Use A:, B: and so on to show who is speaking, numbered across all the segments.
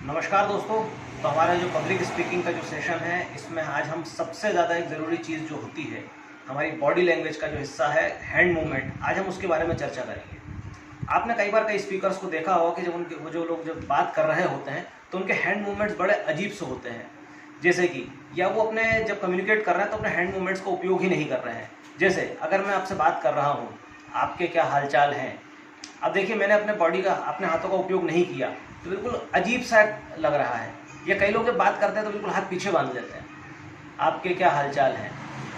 A: नमस्कार दोस्तों। तो हमारा जो पब्लिक स्पीकिंग का जो सेशन है, इसमें आज हम सबसे ज़्यादा एक ज़रूरी चीज़ जो होती है, हमारी बॉडी लैंग्वेज का जो हिस्सा है हैंड मूवमेंट, आज हम उसके बारे में चर्चा करेंगे। आपने कई बार कई स्पीकर्स को देखा होगा कि जब उनके वो जो लोग जब बात कर रहे होते हैं तो उनके हैंड मूवमेंट्स बड़े अजीब से होते हैं। जैसे कि या वो अपने जब कम्युनिकेट कर रहे हैं तो अपने हैंड मूवमेंट्स का उपयोग ही नहीं कर रहे हैं। जैसे अगर मैं आपसे बात कर रहा हूँ, आपके क्या हालचाल हैं, अब देखिए मैंने अपने बॉडी का अपने हाथों का उपयोग नहीं किया तो बिल्कुल अजीब सा लग रहा है। या कई लोग जब बात करते हैं तो बिल्कुल हाथ पीछे बांध लेते हैं। आपके क्या हालचाल हैं,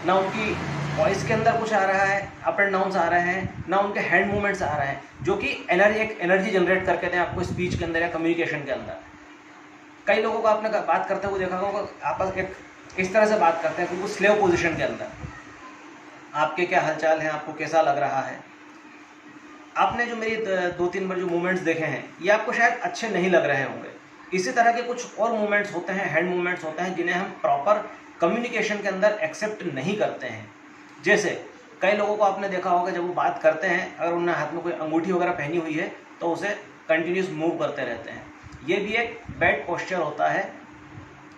A: ना उनकी वॉइस के अंदर कुछ आ रहा है, अप एंड डाउन्स आ रहे हैं, ना उनके हैंड मूवमेंट्स आ रहे हैं जो कि एक एनर्जी जनरेट करके दें आपको स्पीच के अंदर या कम्युनिकेशन के अंदर। कई लोगों को आपने बात करते हुए देखा होगा, आप एक इस तरह से बात करते हैं बिल्कुल स्लेव पोजिशन के अंदर। आपके क्या हालचाल हैं, आपको कैसा लग रहा है। आपने जो मेरी 2-3 बार जो मूवमेंट्स देखे हैं ये आपको शायद अच्छे नहीं लग रहे होंगे। इसी तरह के कुछ और मूवमेंट्स होते हैं, हैंड मूवमेंट्स होते हैं जिन्हें हम प्रॉपर कम्युनिकेशन के अंदर एक्सेप्ट नहीं करते हैं। जैसे कई लोगों को आपने देखा होगा जब वो बात करते हैं, अगर उन्होंने हाथ में कोई अंगूठी वगैरह पहनी हुई है तो उसे कंटिन्यूस मूव करते रहते हैं। ये भी एक बैड पोस्चर होता है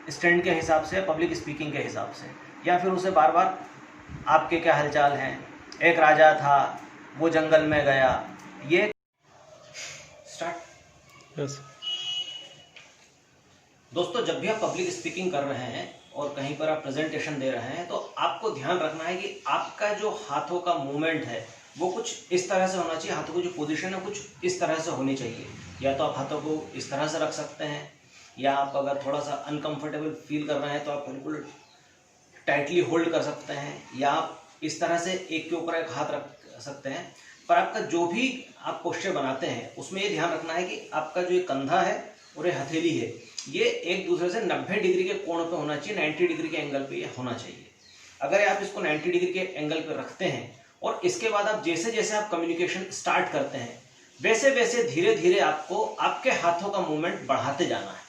A: स्टैंड के हिसाब से, पब्लिक स्पीकिंग के हिसाब से। या फिर उसे बार बार आपके क्या हालचाल हैं, एक राजा था वो जंगल में गया, ये स्टार्ट।
B: यस।
A: दोस्तों, जब भी आप पब्लिक स्पीकिंग कर रहे हैं और कहीं पर आप प्रेजेंटेशन दे रहे हैं तो आपको ध्यान रखना है कि आपका जो हाथों का मूवमेंट है वो कुछ इस तरह से होना चाहिए। हाथों की जो पोजीशन है कुछ इस तरह से होनी चाहिए। या तो आप हाथों को इस तरह से रख सकते हैं, या आप अगर थोड़ा सा अनकंफर्टेबल फील कर रहे हैं तो आप बिल्कुल टाइटली होल्ड कर सकते हैं, या आप इस तरह से एक के ऊपर एक हाथ रख सकते हैं। पर आपका जो भी आप पोस्चर बनाते हैं उसमें ये ध्यान रखना है कि आपका जो ये कंधा है और ये हथेली है ये एक दूसरे से 90 डिग्री के कोण पे होना चाहिए, 90 डिग्री के एंगल पे ये होना चाहिए। अगर आप इसको 90 डिग्री के एंगल पे रखते हैं और इसके बाद आप जैसे जैसे आप कम्युनिकेशन स्टार्ट करते हैं वैसे वैसे धीरे धीरे आपको आपके हाथों का मूवमेंट बढ़ाते जाना है।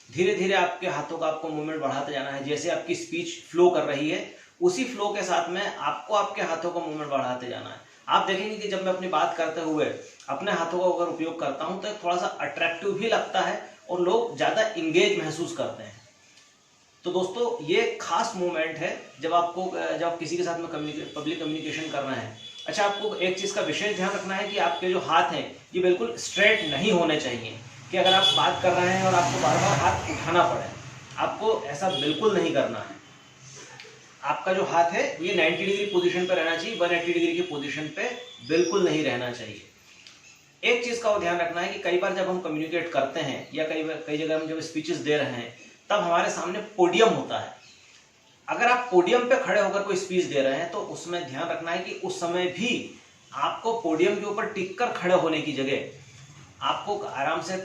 A: धीरे धीरे आपके हाथों का आपको मूवमेंट बढ़ाते जाना है। जैसे आपकी स्पीच फ्लो कर रही है उसी फ्लो के साथ में आपको आपके हाथों का मूवमेंट बढ़ाते जाना है। आप देखेंगे कि जब मैं अपनी बात करते हुए अपने हाथों का अगर उपयोग करता हूं तो थोड़ा सा अट्रैक्टिव भी लगता है और लोग ज़्यादा इंगेज महसूस करते हैं। तो दोस्तों, ये खास मूवमेंट है जब आप किसी के साथ में पब्लिक कम्युनिकेशन कर रहे हैं। अच्छा, आपको एक चीज़ का विशेष ध्यान रखना है कि आपके जो हाथ हैं ये बिल्कुल स्ट्रेट नहीं होने चाहिए कि अगर आप बात कर रहे हैं और आपको बार बार हाथ उठाना पड़े, आपको ऐसा बिल्कुल नहीं करना है। आपका जो हाथ है ये 90 डिग्री पोजीशन पे रहना चाहिए, 180 डिग्री की पोजीशन पे बिल्कुल नहीं रहना चाहिए। एक चीज़ का ध्यान रखना है कि कई बार जब हम कम्युनिकेट करते हैं या कई जगह हम जब स्पीचेस दे रहे हैं तब हमारे सामने पोडियम होता है। अगर आप पोडियम पे खड़े होकर कोई स्पीच दे रहे हैं तो उसमें ध्यान रखना है कि उस समय भी आपको पोडियम के ऊपर टिक कर खड़े होने की जगह आपको आराम से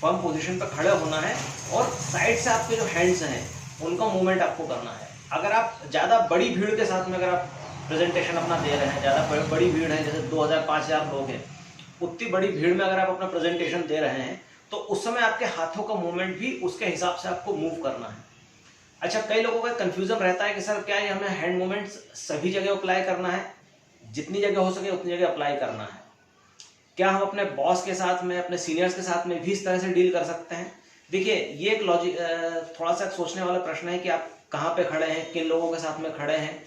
A: फर्म पोजीशन पर खड़े होना है और साइड से आपके जो हैंड्स हैं उनका मूवमेंट आपको करना है। अगर आप ज़्यादा बड़ी भीड़ के साथ में अगर आप प्रेजेंटेशन अपना दे रहे हैं, ज़्यादा बड़ी भीड़ है, जैसे 2000-5000 लोग हैं, उतनी बड़ी भीड़ में अगर आप अपना प्रेजेंटेशन दे रहे हैं तो उस समय आपके हाथों का मूवमेंट भी उसके हिसाब से आपको मूव करना है। अच्छा, कई लोगों का कन्फ्यूजन रहता है कि सर क्या ये हमें हैंड मूवमेंट्स सभी जगह अप्लाई करना है, जितनी जगह हो सके उतनी जगह अप्लाई करना है। क्या हम अपने बॉस के साथ में, अपने सीनियर्स के साथ में भी इस तरह से डील कर सकते हैं। देखिए, ये एक लॉजिक थोड़ा सा सोचने वाला प्रश्न है कि आप कहाँ पे खड़े हैं, किन लोगों के साथ में खड़े हैं,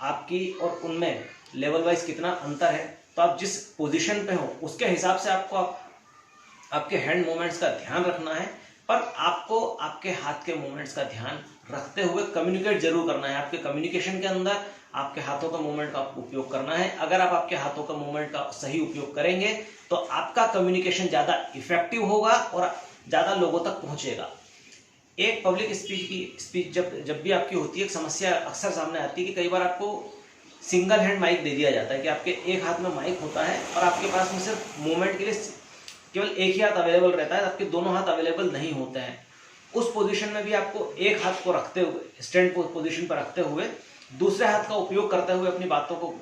A: आपकी और उनमें लेवल वाइज कितना अंतर है। तो आप जिस पोजीशन पे हो उसके हिसाब से आपको आपके हैंड मूवमेंट्स का ध्यान रखना है, पर आपको आपके हाथ के मूवमेंट्स का ध्यान रखते हुए कम्युनिकेट जरूर करना है। आपके कम्युनिकेशन के अंदर आपके हाथों का मूवमेंट का उपयोग करना है। अगर आप आपके हाथों का मूवमेंट का सही उपयोग करेंगे तो आपका कम्युनिकेशन ज़्यादा इफेक्टिव होगा और ज़्यादा लोगों तक पहुँचेगा। एक पब्लिक स्पीच जब भी आपकी होती है, एक समस्या अक्सर सामने आती है कि कई बार आपको सिंगल हैंड माइक दे दिया जाता है कि आपके एक हाथ में माइक होता है और आपके पास में सिर्फ मूवमेंट के लिए केवल एक ही हाथ अवेलेबल रहता है, आपके दोनों हाथ अवेलेबल नहीं होते हैं। उस पोजीशन में भी आपको एक हाथ को रखते हुए, स्टैंड पोजीशन पर रखते हुए, दूसरे हाथ का उपयोग करते हुए अपनी बातों को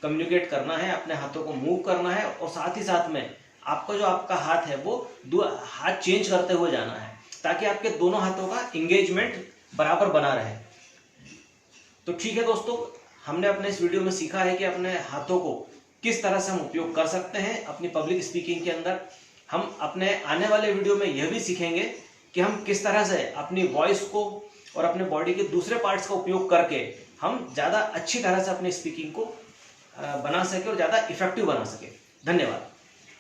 A: कम्युनिकेट करना है, अपने हाथों को मूव करना है और साथ ही साथ में आपको जो आपका हाथ है वो हाथ चेंज करते हुए जाना है ताकि आपके दोनों हाथों का इंगेजमेंट बराबर बना रहे। तो ठीक है दोस्तों, हमने अपने इस वीडियो में सीखा है कि अपने हाथों को किस तरह से हम उपयोग कर सकते हैं अपनी पब्लिक स्पीकिंग के अंदर। हम अपने आने वाले वीडियो में यह भी सीखेंगे कि हम किस तरह से अपनी वॉइस को और अपने बॉडी के दूसरे पार्ट्स का उपयोग करके हम ज़्यादा अच्छी तरह से अपनी स्पीकिंग को बना सके और ज़्यादा इफेक्टिव बना सके। धन्यवाद।